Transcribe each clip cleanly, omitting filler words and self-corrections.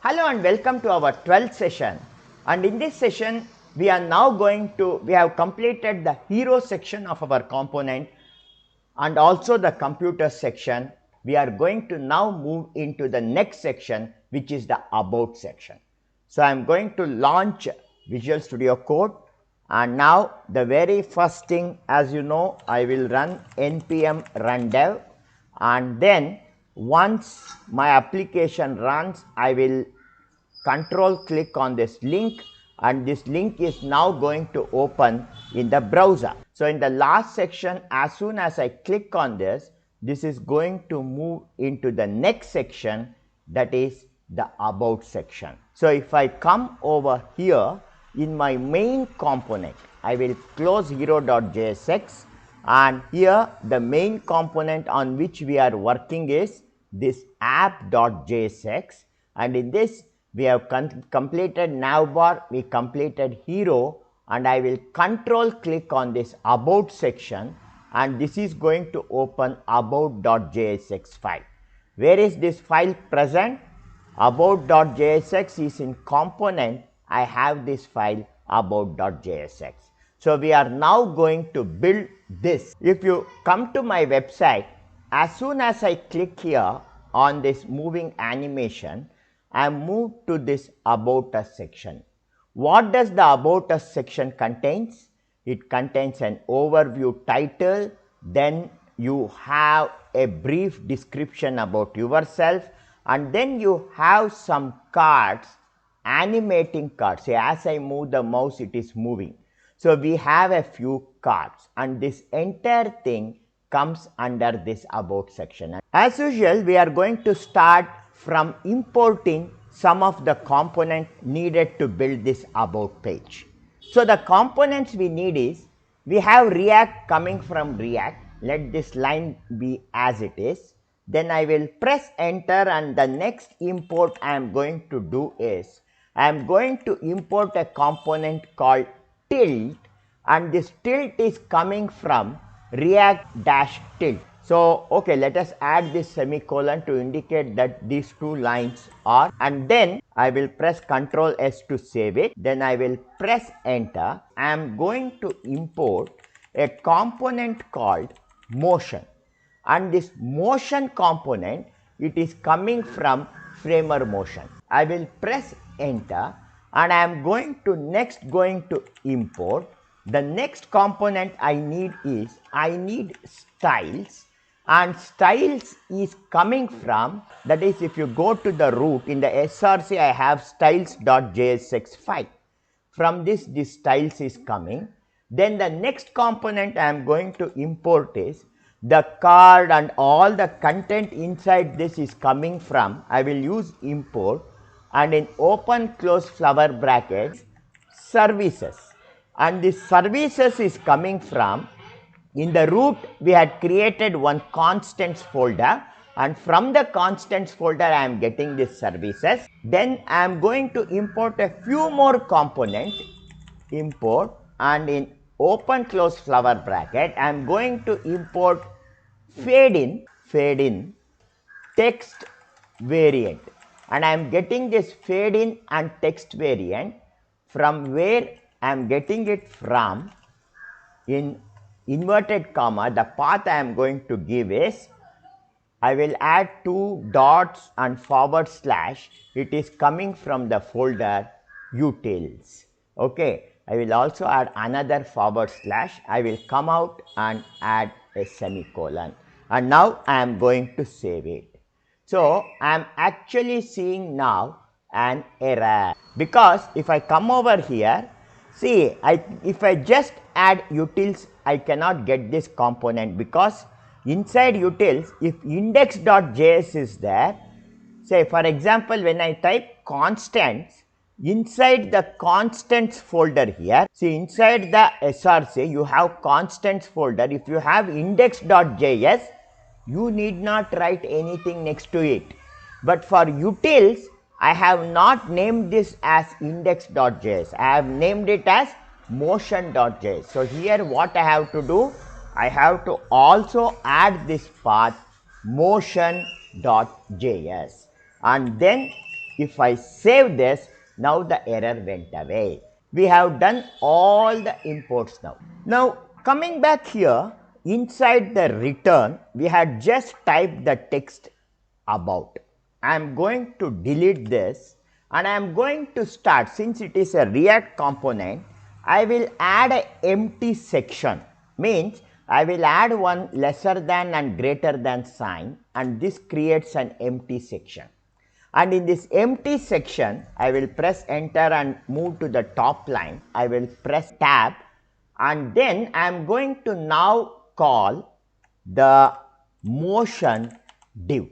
Hello and welcome to our 12th session, and in this session we have completed the hero section of our component and also the computer section. We are going to now move into the next section, which is the about section. So I am going to launch Visual Studio Code, and now the very first thing, as you know, I will run npm run dev, and then once my application runs, I will control click on this link, and this link is now going to open in the browser. So in the last section, as soon as I click on this is going to move into the next section, that is the about section. So if I come over here in my main component, I will close hero.jsx, and here the main component on which we are working is this app.jsx, and in this we have completed navbar, we completed hero, and I will control click on this about section, and this is going to open about.jsx file. Where is this file present? About.jsx is in component. I have this file about.jsx. So we are now going to build this. If you come to my website, as soon as I click here on this moving animation, I move to this about us section. What does the about us section contains? It contains an overview title, then you have a brief description about yourself, and then you have some cards, animating cards. See, as I move the mouse, it is moving. So we have a few cards, and this entire thing comes under this about section. As usual, we are going to start from importing some of the components needed to build this about page. So the components we need is, we have React coming from React. Let this line be as it is. Then I will press enter, and the next import I am going to do is, I am going to import a component called tilt, and this tilt is coming from React-tilt. So okay, let us add this semicolon to indicate that these two lines are, and then I will press Ctrl S to save it. Then I will press enter. I am going to import a component called motion, and this motion component, it is coming from framer motion. I will press enter, and I am going to import. The next component I need is, I need styles, and styles is coming from, that is, if you go to the root in the src, I have styles.jsx file. From this styles is coming. Then the next component I am going to import is the card, and all the content inside this is coming from, I will use import, and in open close flower brackets, services, and this services is coming from, in the root we had created one constants folder, and from the constants folder I am getting this services. Then I am going to import a few more components, import, and in open close flower bracket I am going to import fade in text variant, and I am getting this fade in and text variant. From where I am getting it from, in inverted comma, the path I am going to give is, I will add two dots and forward slash. It is coming from the folder utils. Okay, I will also add another forward slash. I will come out and add a semicolon, and now I am going to save it. So I am actually seeing now an error, because if I come over here, see, if I just add utils, I cannot get this component, because inside utils, if index.js is there, say for example, when I type constants, inside the constants folder here, see, inside the src you have constants folder. If you have index.js, you need not write anything next to it. But for utils, I have not named this as index.js. I have named it as motion.js. So here what I have to do, I have to also add this path motion.js, and then If I save this, now the error went away. We have done all the imports now. Now coming back here, inside the return, we had just typed the text about. I am going to delete this and I am going to start, since it is a React component, I will add an empty section. Means I will add one lesser than and greater than sign, and this creates an empty section. And in this empty section, I will press enter and move to the top line. I will press tab, and then I am going to now call the motion div,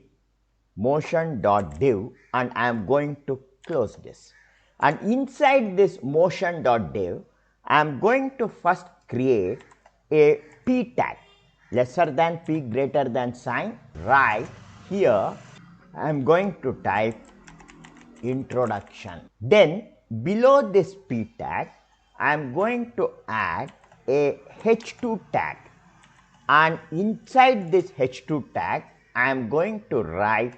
motion.div, and I am going to close this. And inside this motion.div, I am going to first create a p tag, lesser than p, greater than sign. Right here, I am going to type introduction. Then below this p tag, I am going to add a h2 tag, and inside this h2 tag, I am going to write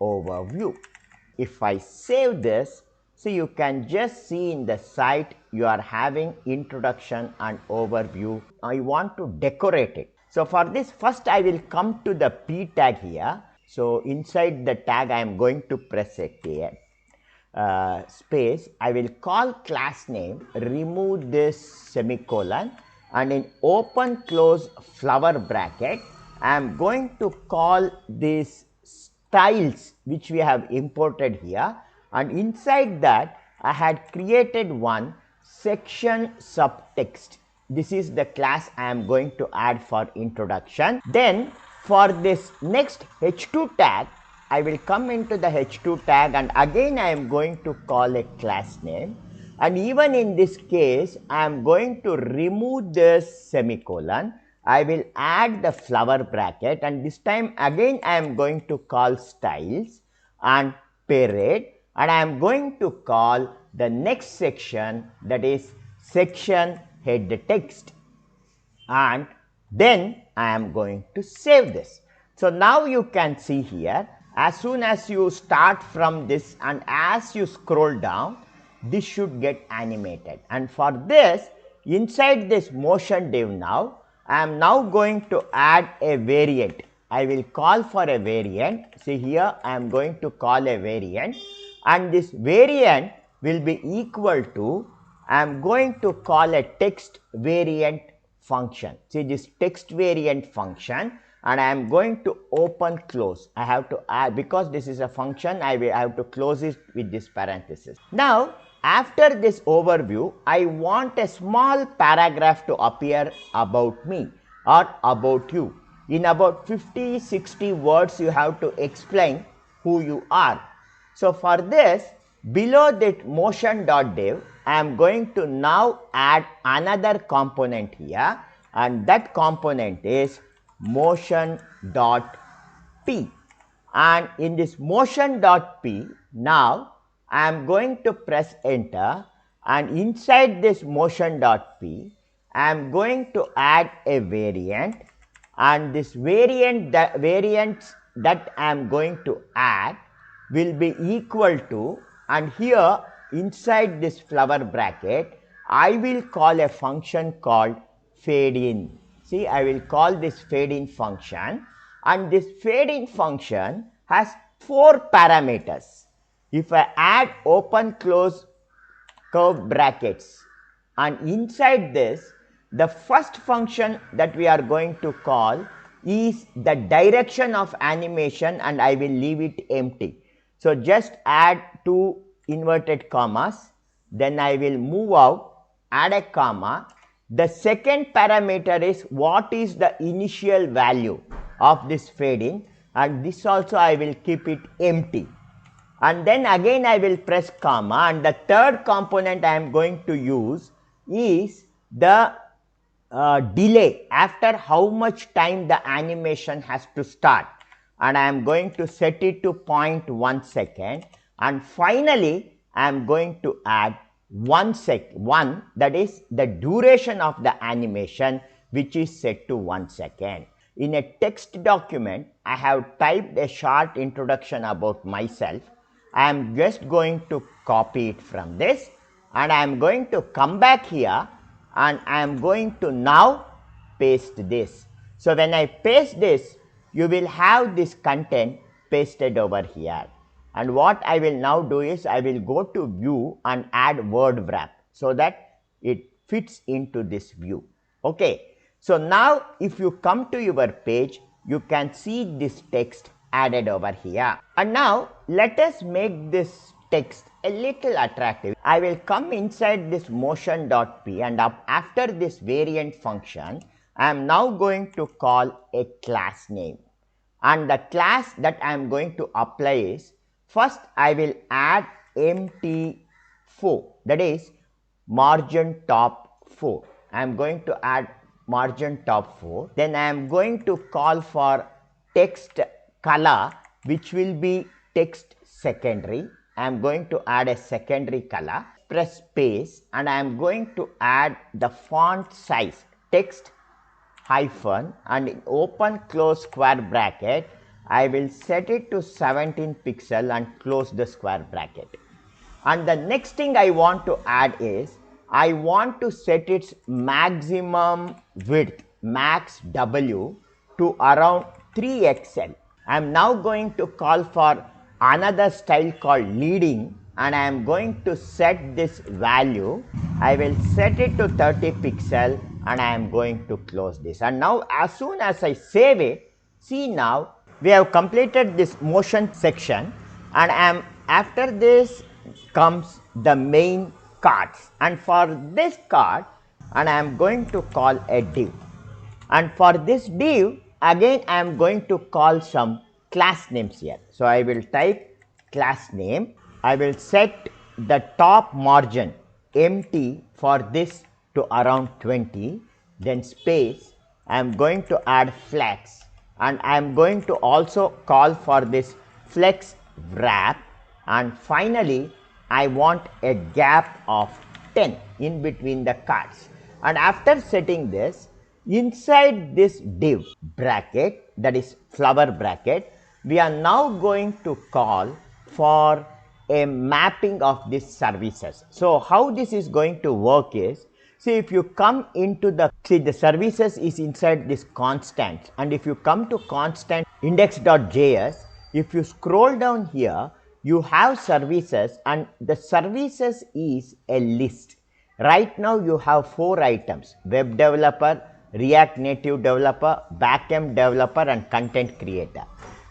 overview. If I save this, so you can just see in the site you are having introduction and overview. I want to decorate it. So for this, first I will come to the p tag here. So inside the tag I am going to press a space. I will call class name, remove this semicolon, and in open close flower bracket I am going to call this styles which we have imported here, and inside that I had created one section subtext. This is the class I am going to add for introduction. Then for this next h2 tag, I will come into the h2 tag, and again I am going to call a class name, and even in this case I am going to remove this semicolon. I will add the flower bracket, and this time again I am going to call styles and parade, and I am going to call the next section, that is section head text, and then I am going to save this. So now you can see here, as soon as you start from this and as you scroll down, this should get animated. And for this, inside this motion div now, I am now going to add a variant. I will call for a variant. See here, I am going to call a variant, and this variant will be equal to, I am going to call a text variant function. See this text variant function, and I am going to open close. I have to add, because this is a function, I have to close it with this parenthesis. Now after this overview, I want a small paragraph to appear about me or about you. In about 50-60 words you have to explain who you are. So for this, below that motion.div, I am going to now add another component here, and that component is motion.p. And in this motion.p, now I am going to press enter, and inside this motion.p, I am going to add a variant, and this variants that I am going to add will be equal to, and here inside this flower bracket I will call a function called fade in. See, I will call this fade in function, and this fade in function has 4 parameters. If I add open close curve brackets, and inside this, the first function that we are going to call is the direction of animation, and I will leave it empty. So just add 2 inverted commas, then I will move out, add a comma. The second parameter is what is the initial value of this fade in, and this also I will keep it empty. And then again I will press comma, and the third component I am going to use is the delay, after how much time the animation has to start, and I am going to set it to 0.1 second, and finally I am going to add 1 that is the duration of the animation, which is set to 1 second. In a text document, I have typed a short introduction about myself. I am just going to copy it from this, and I am going to come back here, and I am going to now paste this. So when I paste this, you will have this content pasted over here. And what I will now do is I will go to view and add word wrap so that it fits into this view. Okay. So now if you come to your page, you can see this text added over here. And now let us make this text a little attractive. I will come inside this motion.p, and after this variant function, I am now going to call a class name. And the class that I am going to apply is, first I will add mt4, that is margin top 4. I am going to add margin top 4. Then I am going to call for text color, which will be text secondary. I am going to add a secondary color. Press space, and I am going to add the font size, text hyphen, and in open close square bracket, I will set it to 17 pixel and close the square bracket. And the next thing I want to add is, I want to set its maximum width, max W, to around 3XL. I am now going to call for another style called leading, and I am going to set this value. I will set it to 30 pixel, and I am going to close this. And now as soon as I save it, see, now we have completed this motion section, and after this comes the main cards, and for this card, and I am going to call a div. And for this div, again I am going to call some class names here. So I will type class name. I will set the top margin empty for this to around 20, then space. I am going to add flex, and I am going to also call for this flex wrap, and finally I want a gap of 10 in between the cards. And after setting this, inside this div bracket, that is flower bracket, we are now going to call for a mapping of these services. So how this is going to work is, see, if you come into the services is inside this constant, and if you come to constant index.js, if you scroll down here, you have services, and the services is a list. Right now you have 4 items: web developer, React Native developer, backend developer, and content creator.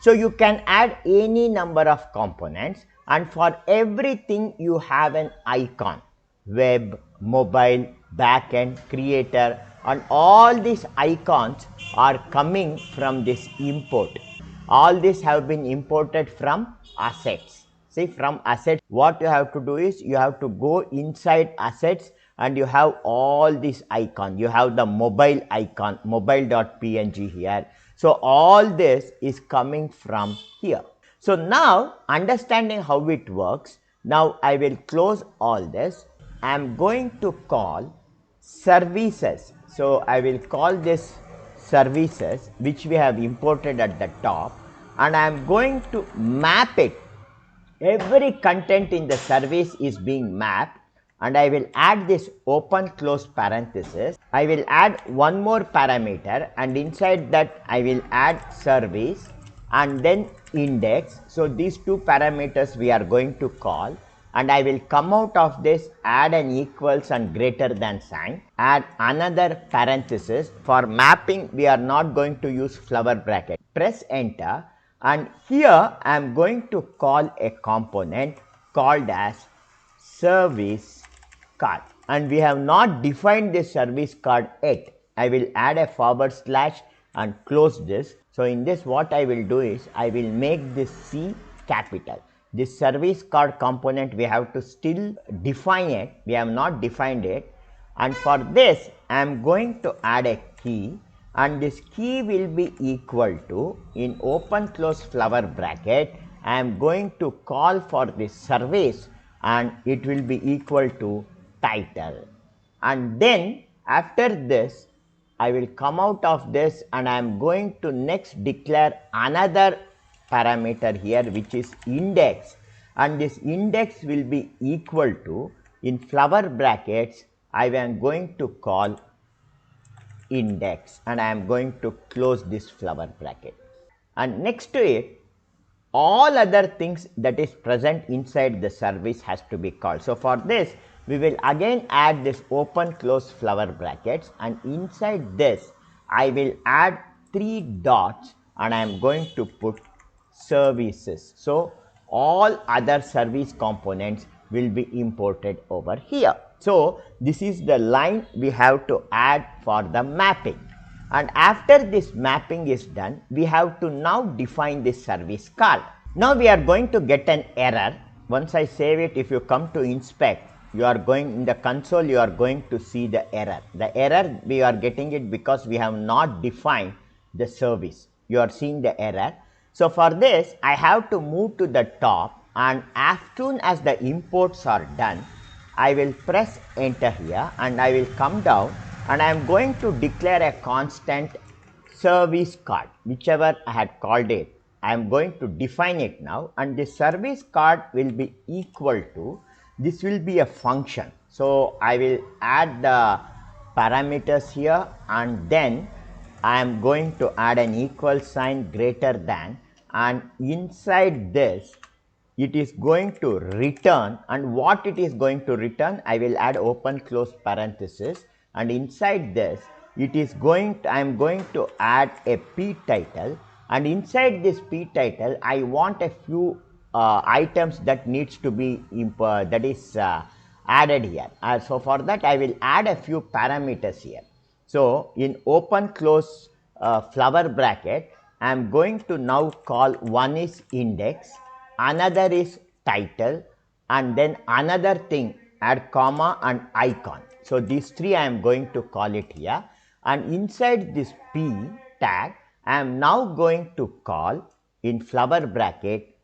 So you can add any number of components, and for everything you have an icon: web, mobile, backend, creator, and all these icons are coming from this import. All these have been imported from assets. See, from assets, what you have to do is you have to go inside assets, and you have all these icons. You have the mobile icon, mobile.png here. So all this is coming from here. So now, understanding how it works, now I will close all this. I am going to call services. So I will call this services, which we have imported at the top, and I am going to map it. Every content in the service is being mapped, and I will add this open close parenthesis. I will add one more parameter, and inside that I will add service and then index. So these 2 parameters we are going to call, and I will come out of this, add an equals and greater than sign, add another parenthesis. For mapping, we are not going to use flower bracket. Press enter, and here I am going to call a component called as service card, and we have not defined this service card yet. I will add a / and close this. So in this, what I will do is I will make this C capital. This service card component, we have to still define it. We have not defined it, and for this I am going to add a key, and this key will be equal to, in open close flower bracket, I am going to call for this service, and it will be equal to title. And then after this, I will come out of this, and I am going to next declare another parameter here, which is index, and this index will be equal to, in flower brackets, I am going to call index, and I am going to close this flower bracket. And next to it, all other things that is present inside the service has to be called. So for this, we will again add this open close flower brackets, and inside this I will add 3 dots, and I am going to put services. So all other service components will be imported over here. So this is the line we have to add for the mapping. And after this mapping is done, we have to now define this service card. Now we are going to get an error. Once I save it, if you come to inspect, you are going in the console, you are going to see the error. The error, we are getting it because we have not defined the service. You are seeing the error. So for this, I have to move to the top, and as soon as the imports are done, I will press enter here, and I will come down, and I am going to declare a constant service card, whichever I had called it. I am going to define it now, and the service card will be equal to, this will be a function. So I will add the parameters here, and then I am going to add an equal sign greater than, and inside this it is going to return, and what it is going to return, I will add open close parenthesis, and inside this it is going to, I am going to add a p title, and inside this p title I want a few items that needs to be added here. So for that I will add a few parameters here. So in open close flower bracket, I am going to now call, one is index, another is title, and then another thing, add comma and icon. So these three I am going to call it here, and inside this p tag I am now going to call, in flower bracket,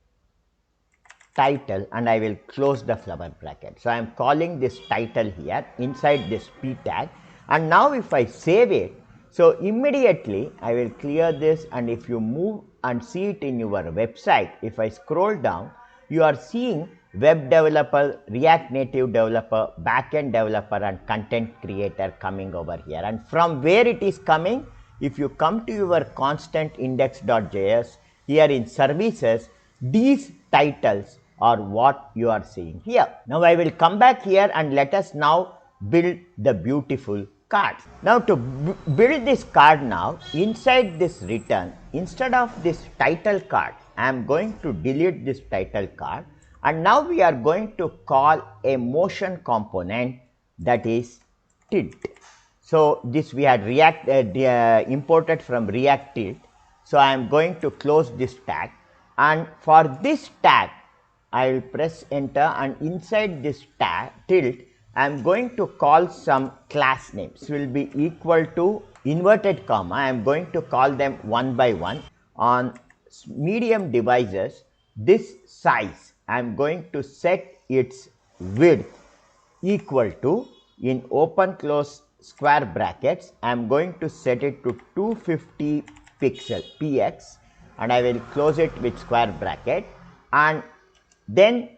title, and I will close the flower bracket. So I am calling this title here inside this p tag, and now if I save it, so immediately I will clear this, and if you move and see it in your website, if I scroll down, you are seeing web developer, React Native developer, backend developer, and content creator coming over here. And from where it is coming, if you come to your constant index.js, here in services, these titles are what you are seeing here. Now I will come back here, and let us now build the beautiful card. Now to build this card, now inside this return, instead of this title card, I am going to delete this title card, and now we are going to call a motion component, that is tilt. So this we had imported from React tilt. So I am going to close this tag, and for this tag I will press enter, and inside this tag tilt I am going to call some class names. This will be equal to inverted comma. I am going to call them one by one. On medium devices, this size I am going to set its width equal to, in open close square brackets, I am going to set it to 250 px, and I will close it with square bracket, and then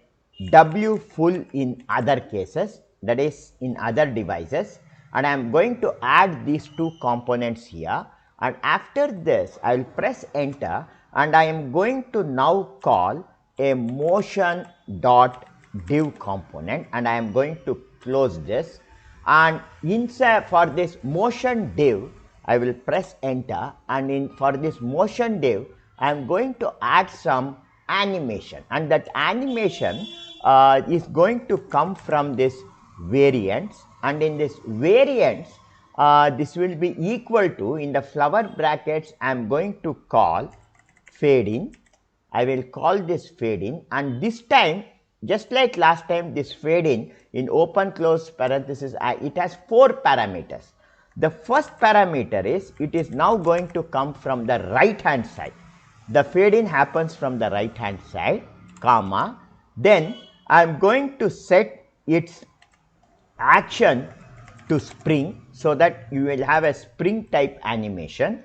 w full in other cases, that is in other devices, and I am going to add these two components here, and after this I will press enter, and I am going to now call a motion dot div component, and I am going to close this, and inside for this motion div I will press enter, and for this motion div I am going to add some animation, and that animation is going to come from this variants, and in this variants this will be equal to, in the flower brackets I am going to call fade in. I will call this fade in, and this time, just like last time, this fade in open close parenthesis, it has 4 parameters. The first parameter is, it is now going to come from the right hand side. The fade in happens from the right hand side, comma, then I am going to set its action to spring, so that you will have a spring type animation,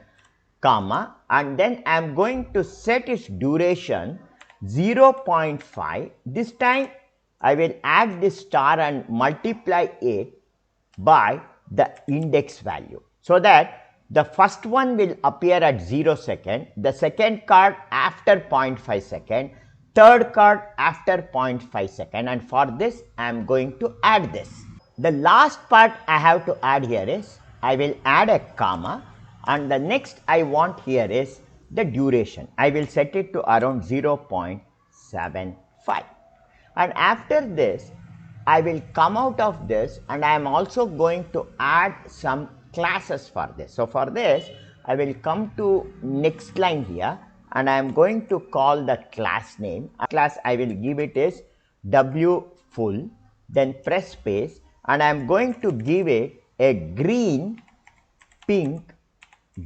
comma, and then I am going to set its duration 0.5. This time I will add this star and multiply it by the index value, so that the first one will appear at 0 second, the second card after 0.5 second, third card after 0.5 second, and for this I am going to add this. The last part I have to add here is I will add a comma, and the next I want here is the duration. I will set it to around 0.75, and after this I will come out of this, and I am also going to add some classes for this. So for this I will come to next line here, and I am going to call the class name. Class I will give it is w full, then press space, and I am going to give it a green, pink,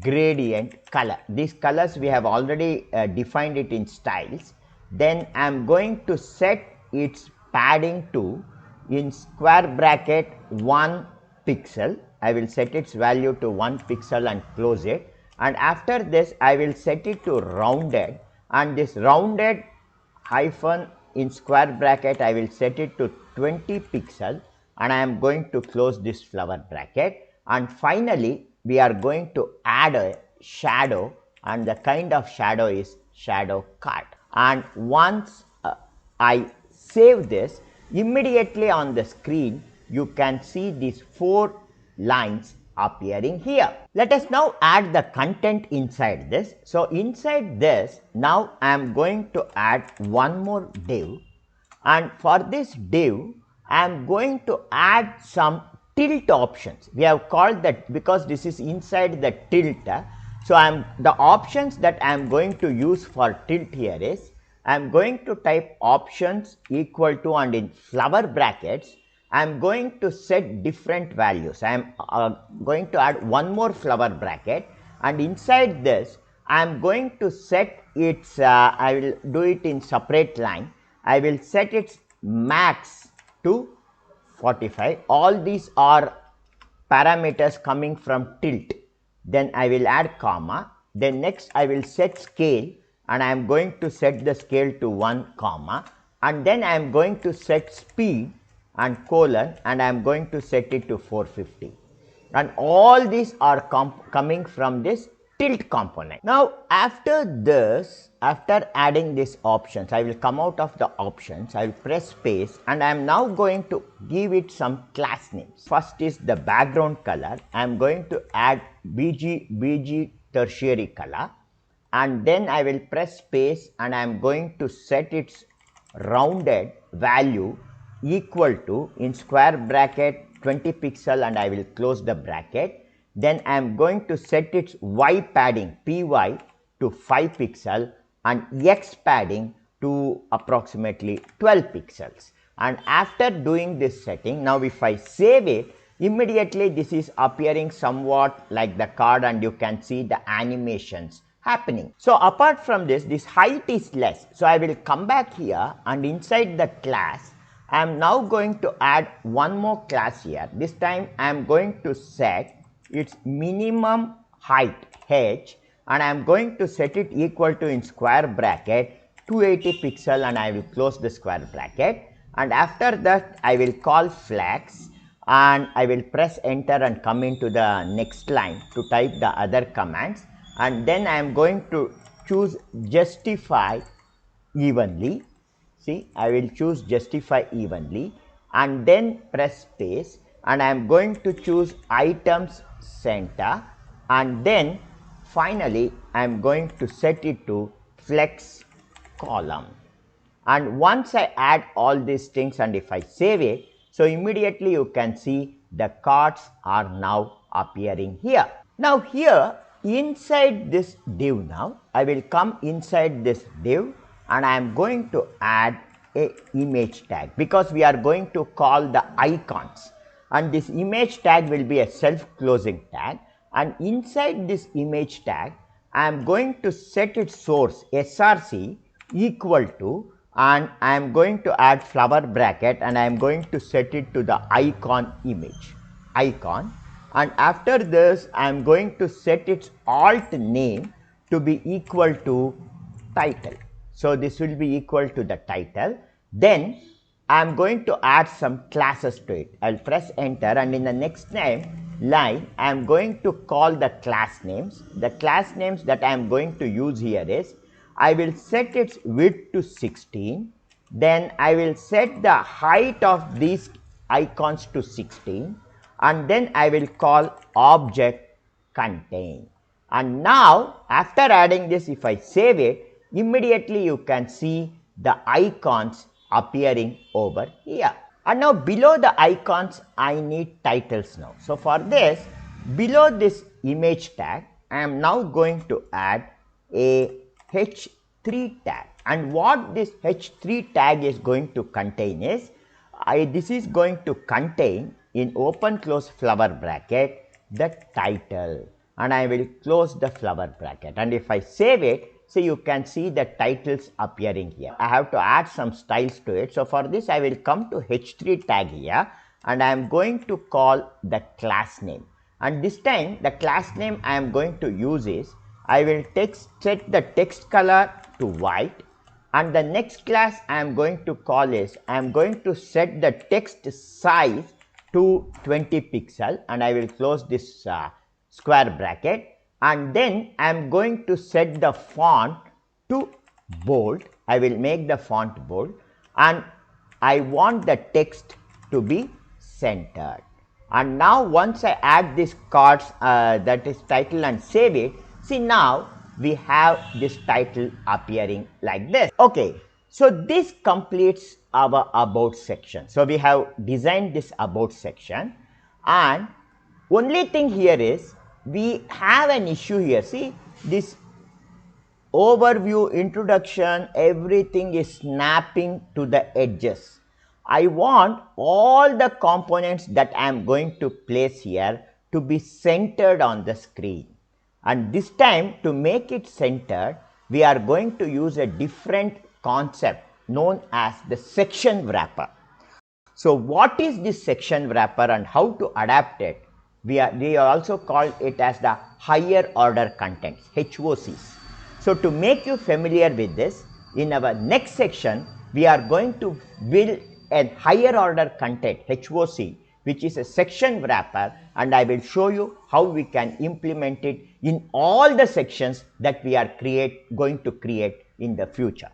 gradient color. These colors we have already defined it in styles. Then I am going to set its padding to, in square bracket, 1 pixel. I will set its value to 1 pixel and close it, and after this I will set it to rounded, and this rounded hyphen in square bracket I will set it to 20 pixel, and I am going to close this flower bracket. And finally we are going to add a shadow, and the kind of shadow is shadow cut. And once I save this, immediately on the screen you can see these 4 lines appearing here. Let us now add the content inside this. So inside this, now I am going to add one more div, and for this div I am going to add some tilt options. We have called that because this is inside the tilt. So the options that I am going to use for tilt here is, I am going to type options equal to, and in flower brackets I am going to set different values. I am going to add one more flower bracket, and inside this I am going to set its, I will do it in separate line. I will set its max to 45. All these are parameters coming from tilt. Then I will add comma. Then next I will set scale, and I am going to set the scale to 1 comma, and then I am going to set speed and colon, and I am going to set it to 450, and all these are coming from this tilt component. Now after this, after adding these options, I will come out of the options, I will press space, and I am now going to give it some class names. First is the background color. I am going to add BG tertiary color, and then I will press space, and I am going to set its rounded value equal to, in square bracket, 20 pixel, and I will close the bracket. Then I am going to set its Y padding, PY, to 5 pixel, and X padding to approximately 12 pixels. And after doing this setting, now if I save it, immediately this is appearing somewhat like the card, and you can see the animations happening. So apart from this, this height is less. So I will come back here, and inside the class I am now going to add one more class here. This time I am going to set its minimum height h, and I am going to set it equal to, in square bracket, 280 pixel, and I will close the square bracket. And after that I will call flex, and I will press enter and come into the next line to type the other commands, and then I am going to choose justify evenly. See, I will choose justify evenly, and then press space, and I am going to choose items center, and then finally I am going to set it to flex column. And once I add all these things, and if I save it, so immediately you can see the cards are now appearing here. Now here inside this div, now I will come inside this div, and I am going to add a image tag, because we are going to call the icons, and this image tag will be a self-closing tag. And inside this image tag I am going to set its source src equal to, and I am going to add flower bracket, and I am going to set it to the icon image icon. And after this I am going to set its alt name to be equal to title. So this will be equal to the title. Then I am going to add some classes to it. I'll press enter, and in the next line I am going to call the class names. The class names that I am going to use here is, I will set its width to 16. Then I will set the height of these icons to 16, and then I will call object contain. And now after adding this, if I save it, immediately you can see the icons appearing over here. And now below the icons I need titles now. So for this, below this image tag, I am now going to add a h3 tag. And what this h3 tag is going to contain is, this is going to contain in open close flower bracket the title, and I will close the flower bracket. And if I save it, so you can see the titles appearing here. I have to add some styles to it. So for this, I will come to h3 tag here, and I am going to call the class name. And this time the class name I am going to use is, I will set the text color to white, and the next class I am going to call is, I am going to set the text size to 20 pixel, and I will close this square bracket. And then I am going to set the font to bold. I will make the font bold, and I want the text to be centered. And now once I add this cards, that is title, and save it, see now we have this title appearing like this. Okay, so this completes our about section. So we have designed this about section, and only thing here is, we have an issue here. See, this overview, introduction, everything is snapping to the edges. I want all the components that I am going to place here to be centered on the screen. And this time, to make it centered, we are going to use a different concept known as the section wrapper. So what is this section wrapper and how to adapt it? We also call it as the higher order contents, HOCs. So to make you familiar with this, in our next section, we are going to build a higher order content, HOC, which is a section wrapper, and I will show you how we can implement it in all the sections that we are going to create in the future.